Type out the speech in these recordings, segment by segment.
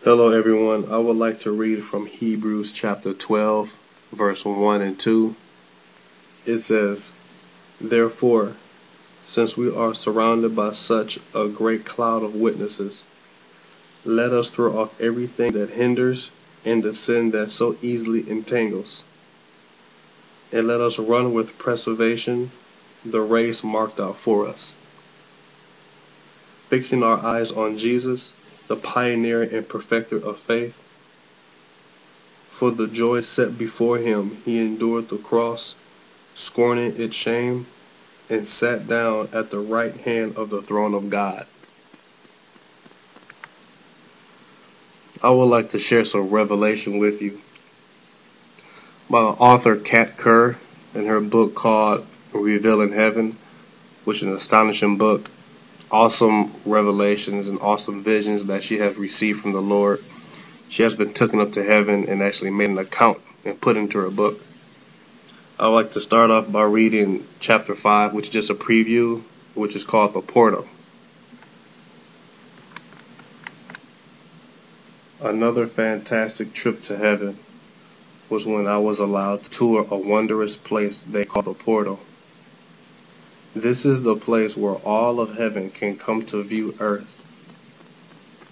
Hello, everyone. I would like to read from Hebrews chapter 12, verse 1 and 2. It says, "Therefore, since we are surrounded by such a great cloud of witnesses, let us throw off everything that hinders and the sin that so easily entangles, and let us run with perseverance the race marked out for us, fixing our eyes on Jesus, the pioneer and perfecter of faith. For the joy set before him, he endured the cross, scorning its shame, and sat down at the right hand of the throne of God." I would like to share some revelation with you by the author Kerr in her book called Revealing Heaven, which is an astonishing book. Awesome revelations and awesome visions that she has received from the Lord. She has been taken up to heaven and actually made an account and put into her book. I would like to start off by reading chapter 5, which is just a preview, which is called The Portal. Another fantastic trip to heaven was when I was allowed to tour a wondrous place they call the Portal. This is the place where all of heaven can come to view earth.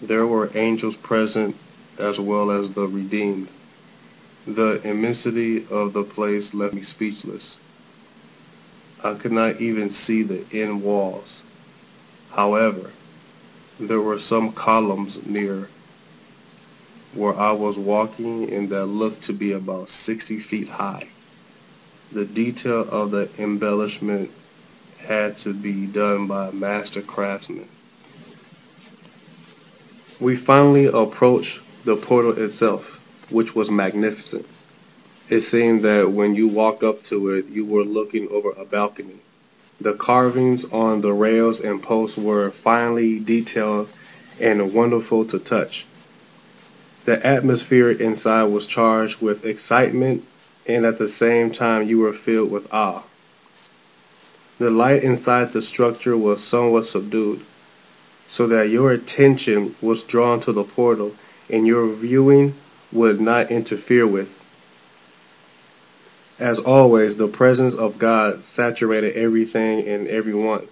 There were angels present as well as the redeemed. The immensity of the place left me speechless. I could not even see the end walls. However, there were some columns near where I was walking and that looked to be about 60 feet high. The detail of the embellishment had to be done by a master craftsman. We finally approached the portal itself, which was magnificent. It seemed that when you walked up to it, you were looking over a balcony. The carvings on the rails and posts were finely detailed and wonderful to touch. The atmosphere inside was charged with excitement, and at the same time you were filled with awe. The light inside the structure was somewhat subdued, so that your attention was drawn to the portal and your viewing would not interfere with. As always, the presence of God saturated everything and everyone.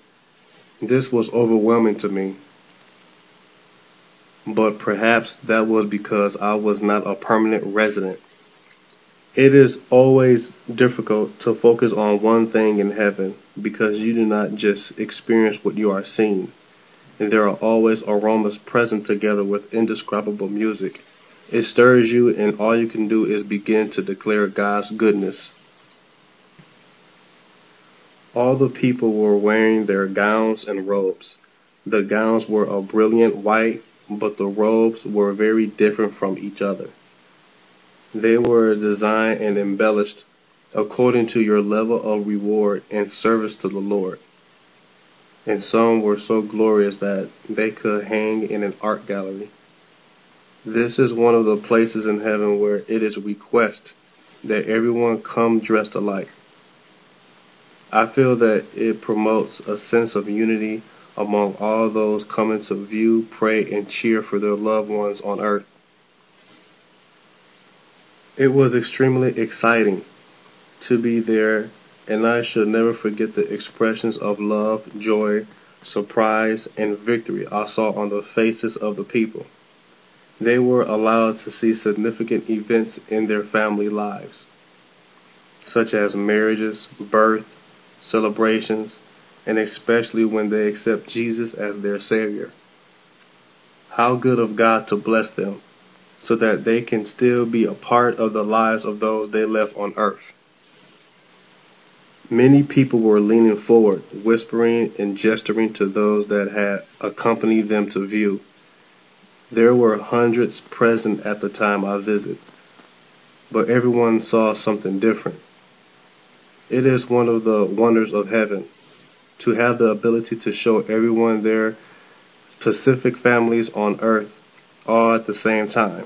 This was overwhelming to me. But perhaps that was because I was not a permanent resident. It is always difficult to focus on one thing in heaven because you do not just experience what you are seeing. And there are always aromas present together with indescribable music. It stirs you, and all you can do is begin to declare God's goodness. All the people were wearing their gowns and robes. The gowns were a brilliant white, but the robes were very different from each other. They were designed and embellished according to your level of reward and service to the Lord. And some were so glorious that they could hang in an art gallery. This is one of the places in heaven where it is requested that everyone come dressed alike. I feel that it promotes a sense of unity among all those coming to view, pray, and cheer for their loved ones on earth. It was extremely exciting to be there, and I should never forget the expressions of love, joy, surprise, and victory I saw on the faces of the people. They were allowed to see significant events in their family lives, such as marriages, birth, celebrations, and especially when they accept Jesus as their Savior. How good of God to bless them, so that they can still be a part of the lives of those they left on earth. Many people were leaning forward, whispering and gesturing to those that had accompanied them to view. There were hundreds present at the time I visited, but everyone saw something different. It is one of the wonders of heaven to have the ability to show everyone their specific families on earth all at the same time.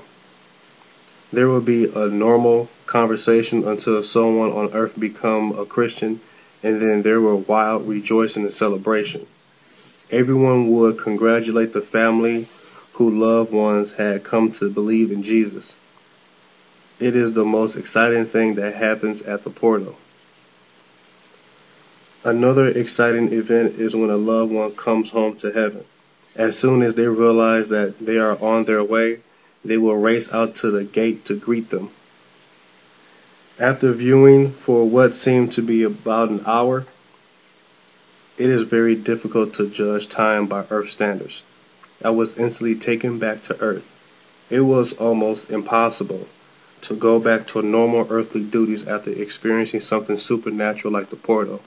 There will be a normal conversation until someone on earth become a Christian, and then there were wild rejoicing and celebration. Everyone would congratulate the family whose loved ones had come to believe in Jesus. It is the most exciting thing that happens at the portal. Another exciting event is when a loved one comes home to heaven. As soon as they realize that they are on their way, they will race out to the gate to greet them. After viewing for what seemed to be about an hour, it is very difficult to judge time by earth standards. I was instantly taken back to earth. It was almost impossible to go back to normal earthly duties after experiencing something supernatural like the portal.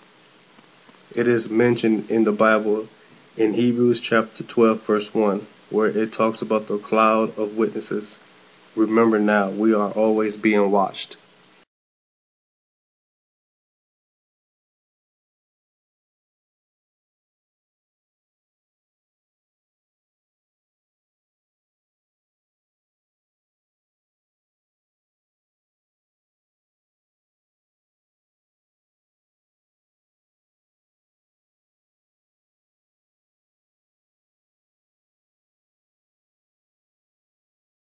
It is mentioned in the Bible in Hebrews chapter 12 verse 1, where it talks about the cloud of witnesses. Remember now, we are always being watched.